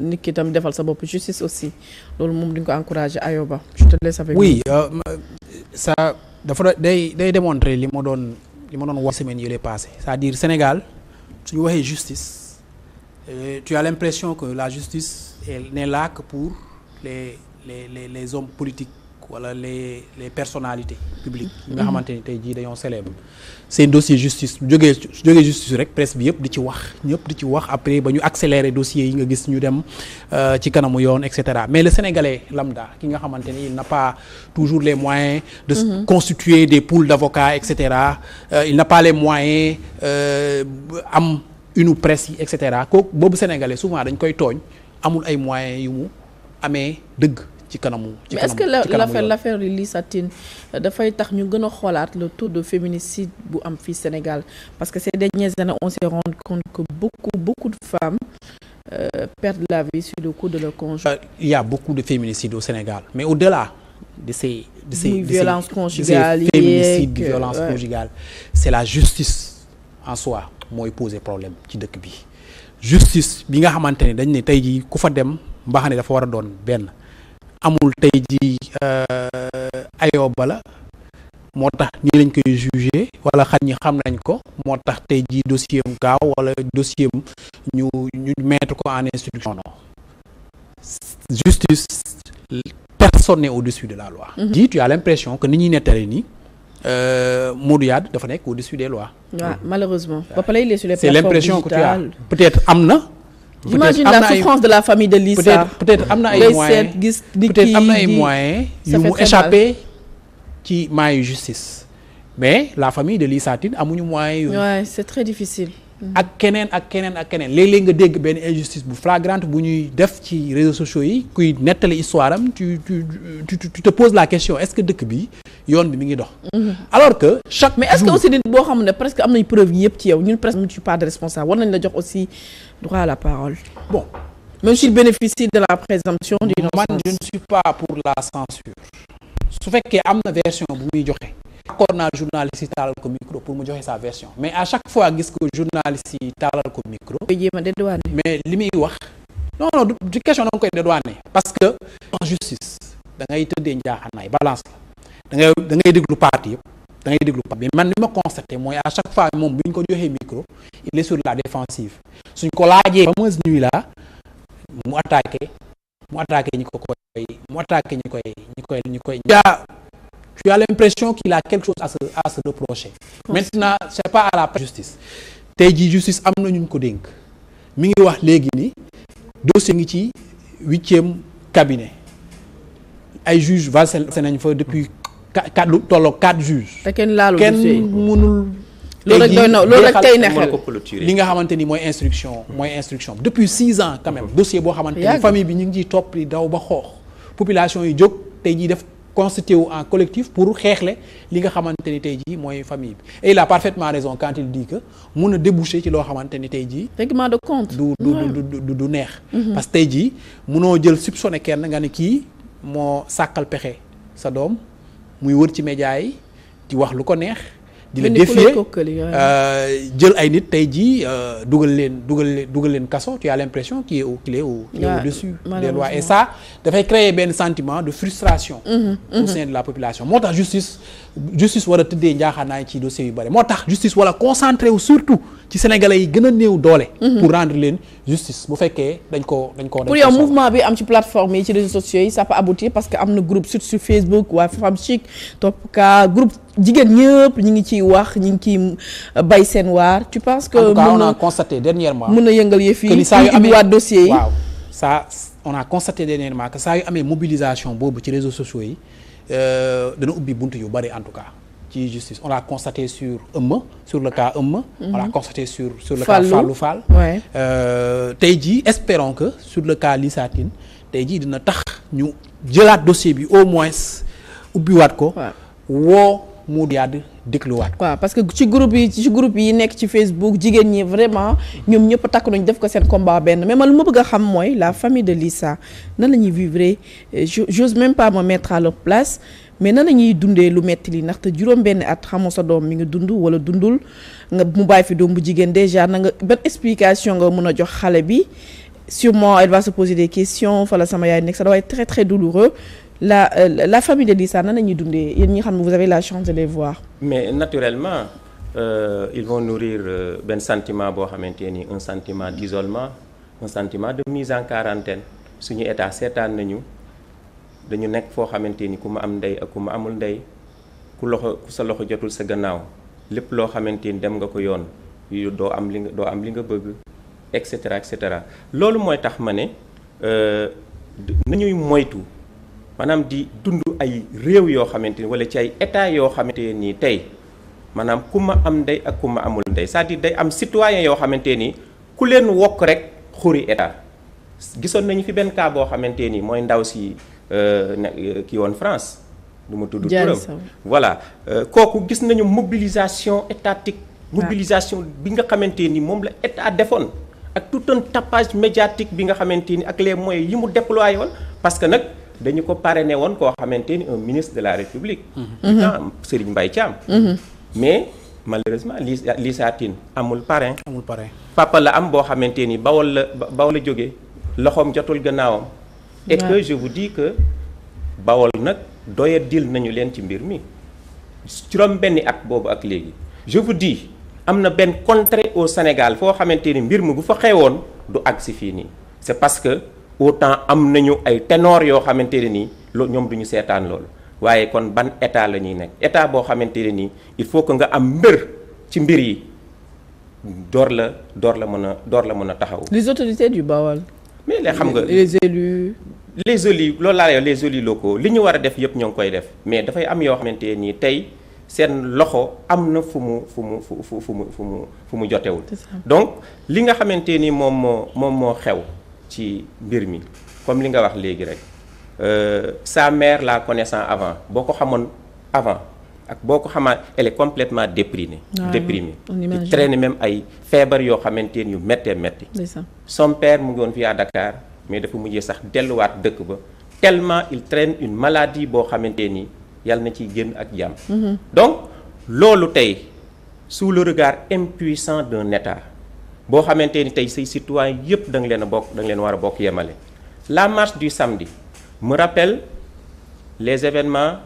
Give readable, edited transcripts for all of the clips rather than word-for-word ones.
nit ki tam defal sa bopp justice aussi loolu moom duñ ko encourager Ayoba je te laisse avec oui ça dafa day démontrer li ma doon wax semaine yi lay passé c'est-à-dire Sénégal suñu waxee justice tu as l'impression que la justice n'est là que pour les hommes politiques wala les personnalités publiques yi nga xamante ni tey jii dañoo célèbre seen dossier justice jógee justice rek presse bi ñëpp di ci wax après ba ñu accélérer dossiers yi nga gis ñu dem ci kanamu yoon et cetera mais le Sénégalais lambda ki nga xamante ni il n'a pas toujours les moyens de constituer des pools d'avocats et cetera il n'a pas les moyens am une presse yi et cetera kooku boobu Sénégalais souvent dañ koy tooñ amul ay moyens yu mu amee dëgg ci kanamu mais est-ce que l'affaire Lissa Tine dafay tax ñu gën a xoolaat le taux de féminicide bu am fii Sénégal parce que ces dernières années on s'est rendu compte que beaucoup de femmes perdent la vie sur le coup de leur conjoint. Il y a beaucoup de féminicides au Sénégal mais au-delà de ces violences conjugales féminicides violences conjugales c'est la justice en soi mooy poser problème ci dëkk bi justice bi nga xamante ne dañ ne tey jii ku fa dem mbaax ne dafa war a doon benn amul tey jii Ayoba la moo tax nii lañ koy juger wala xaj ñi xam nañ ko moo tax tey jii dossier am gaaw wala dossier am ñu mettre ko en instruction non justice personne n'est au-dessus de la loi. Tu as l'impression que ni ñuy nettali nii Modou Yade dafa nekk au-dessus des lois. waaw malheureusement. ba pare il est sur les c'est plateformes l'impression que tu as digitales. peut-être am na. J'imagine la souffrance de la famille de Lissa. peut-être am na ay moyens peut-être am na ay moyens yu mu échappé ci maayu justice mais la famille de Lissa Tine amuñu moyens yu. Ouais, c'est très difficile. ak keneen léeg-léeg nga dégg benn injustice bu flagrante bu ñuy def ci réseaux sociaux yi kuy nettali histoire am tu te poses la question est-ce que dëkk bi yoon bi mi ngi dox. alors que chaque mais est-ce que aussi nit boo xam ne presque am nañ preuve yëpp ci yow ñun presque mu ci part de responsable war nañ la jox aussi droit à la parole. bon même s'il bénéficie de la présomption d'innocence. man je ne suis pas pour la censure su fekkee am na version bu muy joxe. d'accord naa journaliste yi taalal ko micro pour mu joxe sa version mais à chaque fois gis ko journaliste yi taalal ko micro. jéem a dédouaner. mais li muy wax non du question da nga koy dédouaner parce que en justice da ngay tëddee njaaxanaay balance la da ngay déglu parti yëpp da ngay déglu parti mais man li ma constaté mooy à chaque fois moom bu ñu ko joxee micro il est sur la défensive suñ ko laajee fameuse nuit là mu attaqué ñi koy tu as l'impression qu'il a quelque chose à se reprocher. Maintenant c'est pas à la justice tey jii justice am na ñu ko dénk mi ngi wax léegi ni dossier ngi ci 8e cabinet ay juges valsé nañ fa depuis 4 juges. te kenn laalu kenn mënul. loolu rek doy na loolu rek tey neexal li nga xamante ni mooy instruction depuis 6 ans quand même dossier boo xamante ni famille bi ñu ngi ciy topp di daw ba xoox population yi jóg tey jii def constitué wu en collectif pour xeexle li nga xamante ni tey jii mooy famille bi et il a parfaitement raison quand il dit que mun a déboucher ci loo xamante ni tey jii règlement de compte du neex parce que tey jii munoo jël soupçonné kenn nga ne kii moo sàkkal pexe sa doom muy wër ci média yi di wax lu ko neex di la défier jël ay nit tey jii dugal leen kaso tu as l'impression qu'il est au-dessus des lois et ça dafay créer benn sentiment de frustration au sein de la population moo tax justice war a tëddee njaaxaanaay ci dossiers yu bari moo tax justice wala concentré wu surtout ci sénégalais yi gën a néew doole pour rendre leen justice bu fekkee dañ ko pour yow mouvement bi am ci plateforme yi ci réseaux sociaux yi ça peut aboutir parce que am na groupe surtout sur Facebook waa Femme Chic Top Cas groupe jigéen ñëpp ñi ngi ciy wax ñi ngi ciy bay seen waar tu penses que en tout cas on a constaté dernièrement mën na yëngal yëf yi indiwaat dossiers yi waaw ça on a constaté dernièrement que saa yu amee mobilisation boobu ci réseaux sociaux yi dana ubbi buntu yu bari en tout cas ci justice on l'a constaté sur le cas Eumeu on l'a constaté sur le cas Fallou Fall tey jii espérons que sur le cas Lissa Tine tey jii dina tax ñu jëlaat dossier bi au moins ubbiwaat ko woo Modou Yade dégluwaat waaw parce que ci groupe yi nekk ci Facebook jigéen ñi vraiment ñoom ñëpp takk nañu def ko seen combat benn mais man lu ma bëgg a xam mooy la famille de Lissa nan la ñuy vivre j'ose même pas me mettre à leur place mais nan la ñuy dundee lu metti li ndaxte juróom benn at xamoo sa doom mi ngi dund wala dundul nga mu bàyyi fi doom bu jigéen déjà na nga benn explication nga mën a jox xale bi sûrement elle va se poser des questions fala sama yaay nekk ça doit être très très douloureux la famille de Lissa nan la ñuy dundee yéen ñi xam ne vous avez la chance de les voir. mais naturellement ils vont nourrir benn sentiment boo xamante ni un sentiment d'isolement un sentiment de mise en quarantaine suñu état seetaan nañu dañu nekk foo xamante ni ku ma am ndey ak ku ma amul ndey ku sa loxo jotul sa gannaaw lépp loo xamante ni dem nga ko yoon doo am li nga bëgg et cetera et cetera loolu mooy tax ma ne nañuy moytu maanaam di dund ay réew yoo xamante ni wala ci ay état yoo xamante ni tey maanaam ku ma am ndey ak ku ma amul ndey c'est-à-dire day am citoyen yoo xamante ni ku leen wokk rek xuri état gisoon nañu fi benn cas boo xamante ni mooy ndaw si kii woon France du ma tudd turam voilà kooku gis nañu mobilisation étatique mobilisation bi nga xamante ni moom la état defoon ak tout un tapage médiatique bi nga xamante ni ak les moyens yi mu déployé woon parce que nag dañu ko parrainé woon koo xamante ni un ministre de la République Serigne Mbaye Thiam mais malheureusement Lissa Tine amul parrain papa la am boo xamante ni Bawol la jógee loxoom jotul gannaawam et que je vous dis que Bawol nag doya dil nañu leen ci mbir mi juróom benni at boobu ak léegi je vous dis am na benn contrée au Sénégal foo xamante ni mbir mi bu fa xewoon du agsi fii nii c'est parce que autant am nañu ay ténor yoo xamante ne nii ñoom duñu seetaan loolu waaye kon ban état la ñuy nekk état boo xamante ne nii il faut que nga am mbër ci mbir yi door la mën a taxaw. Les autorités du Bawol. mais les xam nga les élus loolu laa les élus locaux li ñu war a def yëpp ñoo ngi koy def mais dafay am yoo xamante ne nii tey seen loxo am na fu mu jotewul. donc li nga xamante ni moom moo xew ci mbir mi comme li nga wax léegi rek sa mère la connaissant avant boo ko xamoon avant ak boo ko xamaa elle est complètement déprimée. di traîner même ay feebar yoo xamante ni yu méttee métti. son père mu ngi woon fii à Dakar mais dafa mujjee sax delluwaat dëkk ba tellement il traîne une maladie boo xamante ni yàlla na ciy génn ak jàmm. donc loolu tey sous le regard impuissant d'un état boo xamante ni tey say citoyens yëpp da nga leen war a bokk yemale. la marche du samedi me rappelle les événements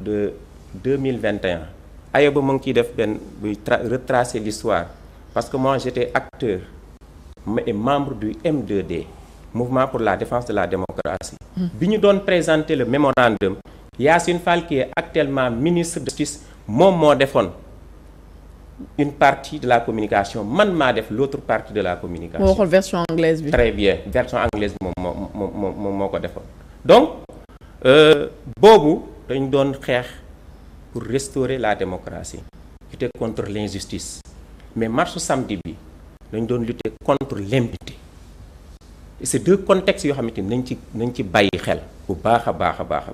de 2021 Ayoba mu ngi ciy def benn buy retracer l'histoire parce que moi j'étais acteur et membre du M2D mouvement pour la défense de la démocratie. bi ñu doon présenter le mémorandum Yassine Fall qui est actuellement ministre de justice moom moo defoon une partie de la communication man maa def l'autre partie de la communication. moo xool version anglaise bi. très bien version anglaise bi moom moo ko defoon donc boobu dañ doon xeex pour restaurer la démocratie lutter contre l'injustice mais marche samedi bi dañ doon lutter contre l'impunité et c'est deux contextes yoo xamante ni nañ ci bàyyi xel bu baax a baax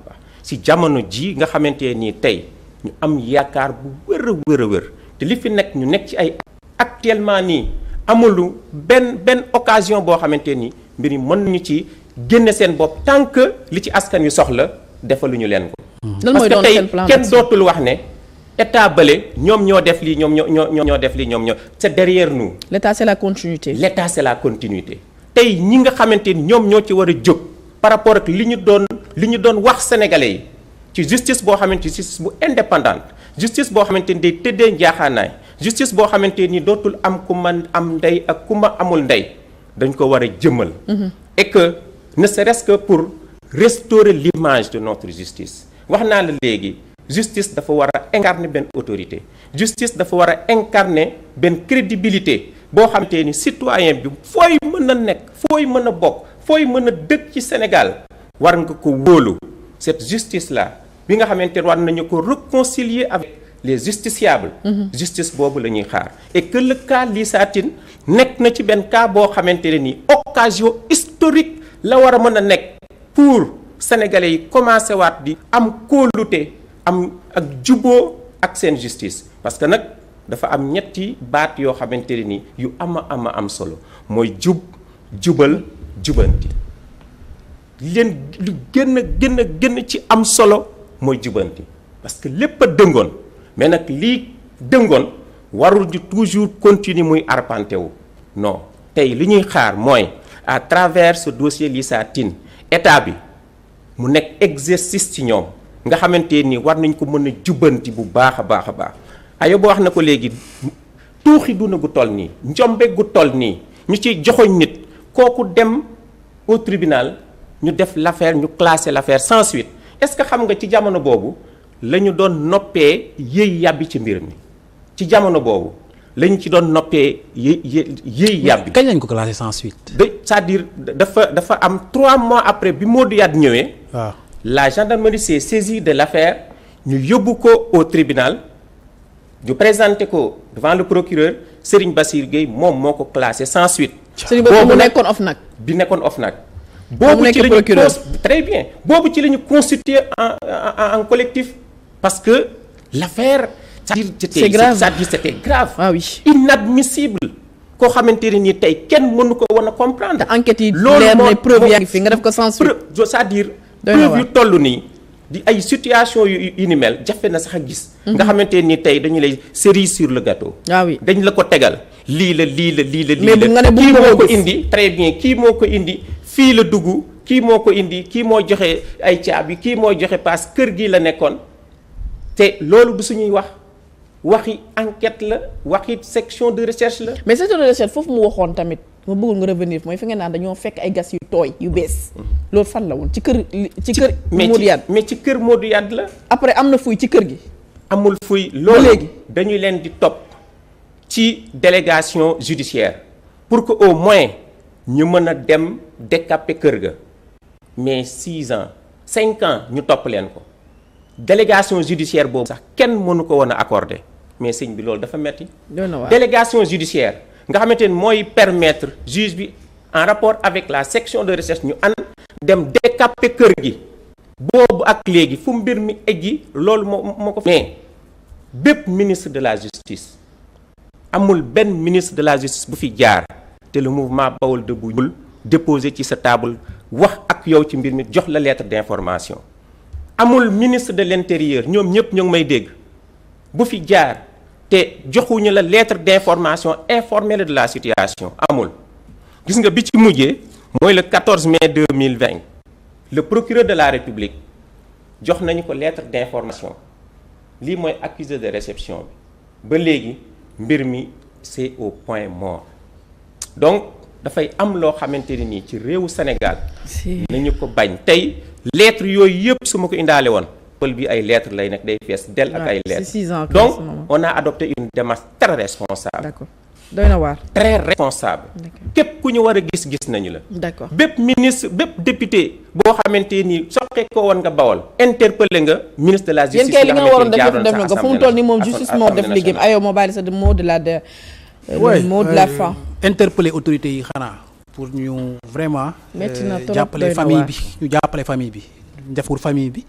si jamono ji nga xamante nii tey ñu am yaakaar bu wër a wër te li fi nekk ñu nekk ci ay actuellement nii amulu benn occasion boo xamante ni mbir yi mën nañu ci génne seen bopp tant que li ci askan wi soxla defaluñu leen ko. parce que tey kenn dootul wax ne état bële ñoom ñoo def lii ñoo def lii c'est derrière nous. l'état c'est la continuité. l'état c'est la continuité tey ñi nga xamante ni ñoom ñoo ci war a jóg par rapport ak li ñu doon wax sénégalais yi ci justice boo xamante ni justice bu indépendante justice boo xamante ni day tëddee njaaxaanaay justice boo xamante ni dootul am ku ma am ndey ak ku ma amul ndey dañ ko war a jëmmal. et que ne serait-ce que pour restaurer l'image de notre justice wax naa la léegi justice dafa war a incarner benn autorité justice dafa war a incarner benn crédibilité boo xamante ni citoyen bi fooy mën a nekk fooy mën a bokk fooy mën a dëkk ci Sénégal war nga ko wóolu cette justice là bi nga xamante ne war nañu ko réconcilier avec les justiciables. justice boobu la ñuy xaar et que le cas Lissa Tine nekk na ci benn cas boo xamante ne ni occasion historique la war a mën a nekk pour sénégalais yi commencé waat di am kóolute am ak juboo ak seen justice parce que nag dafa am ñetti baat yoo xamante ne ni yu am solo mooy jubal jubanti leen lu gën ci am solo mooy jubanti parce que lépp a dëngoon mais nag lii dëngoon warul di toujours continuer muy arpenté wu non tey li ñuy xaar mooy à travers ce dossier Lissa Tine état bi mu nekk exercice ci ñoom nga xamante ni war nañ ko mën a jubbanti bu baax a baax a baax ayo ba wax na ko léegi tuuxi duna gu toll nii njombe gu toll nii ñu ciy joxoñ nit kooku dem au tribunal ñu def l'affaire ñu classer l'affaire sans suite est-ce que xam nga ci jamono boobu la ñu doon noppee yëy yàbbi ci mbir mi ci jamono boobu la ñu ci doon noppee yëy yàbbi. kañ lañ ko classé sans suite. c'est-à-dire dafa am 3 mois après bi Modou Yade ñëwee. waaw la gendarmerie s'est saisie de l'affaire ñu yóbbu ko au tribunal ñu présenté ko devant le procureur Serigne Bassirou Gueye moom moo ko classé sans suite. Serigne boobu mu nekkoon OFNAC. bi nekkoon OFNAC. boobu ci la ñu très bien boobu ci la ñu constitué en collectif parce que l'affaire c'est grave c'est-à-dire c'était grave. ah oui inadmissible. koo xamante ne nii tey kenn mënu ko woon a comprendre. te enquête yi leer na preuve yaa ngi fi nga def ko sans suite. c'est-à-dire preuve yu toll nii di ay situation yu ni mel jafe na sax a gis. nga xamante ni tey dañu lay cerise sur le gâteau. ah oui dañ la ko tegal lii la. mais bu nga ne bu kii moo ko indi très bien kii moo ko indi fii la dugg kii moo ko indi kii moo joxe ay caabi kii moo joxe paas kër gi la nekkoon te loolu du suñuy waxi enquête la waxi section de recherche la. mais section de recherche foofu mu waxoon tamit ma bëggul nga revenir mooy fi ngeen naan dañoo fekk ay gas yu tooy yu bees. loolu fan la woon ci kër Modou Yade mais ci kër Modou Yade la. après am na fuy ci kër gi. amul fuy loolu léegi dañuy leen di topp ci délégation judiciaire pour que au moins ñu mën a dem décaper kër ga mais 6 ans 5 ans ñu topp leen ko délégation judiciaire boobu sax kenn mënu ko woon a accorder mais sëñ bi loolu dafa metti délégation judiciaire nga xamante ni mooy permettre juge bi en rapport avec la section de recherche ñu dem décaper kër gi boobu ak léegi fu mbir mi eggi loolu moo ko mais bépp ministre de la justice amul benn ministre de la justice bu fi jaar te le mouvement Bawol Debout ñul déposé ci sa table wax ak yow ci mbir mi jox la lettre d'information amul ministre de l'intérieur ñoom ñëpp ñoo ngi may dégg bu fi jaar te joxuñu la lettre d'information informé la de la situation amul gis nga bi ci mujjee mooy le 14 mai 2020 le procureur de la République jox nañu ko lettre d'information lii mooy accusé de réception bi ba léegi mbir mi c'est au point mort donc dafay am loo xamante ne nii ci réewu Sénégal nañu ko bañ tey lettre yooyu yëpp su ma ko indaale woon pël bi ay lettres lay nekk day fees del ak ay lettres donc on a adopté une démarche très responsable. D'accord. doy na waar. très responsable. képp ku ñu war a gis nañu la. d'accord bépp ministre bépp député boo xamante ni soqe ko woon nga Bawol. interpellé nga ministre de la justice. yéen kay li nga waroon def na ko fu mu toll nii moom justice moo def liggéeyam ayoo moo bàyyi sa mot de la mot de la fin. interpeller autorités yi xanaa pour ñu vraiment. jàppale famille bi ñu jàppale famille bi def pour famille bi.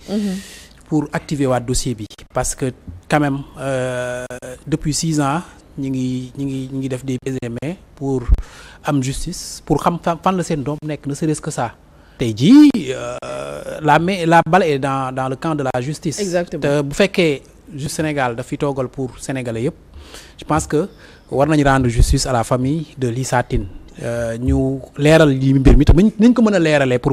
pour activer waat dossier bi parce que quand même depuis 6 ans ñi ngi def des examens pour am justice pour xam fan la seen doom nekk ne serait-ce que ça tey jii la balle est dans le camp de la justice. Exactement. te bu fekkee juste Sénégal daf fi toogal pour sénégalais yëpp je pense que war nañu rendre justice à la famille de Lissa Tine ñu leeral li mbir mi te niñ ko mën a leeralee pour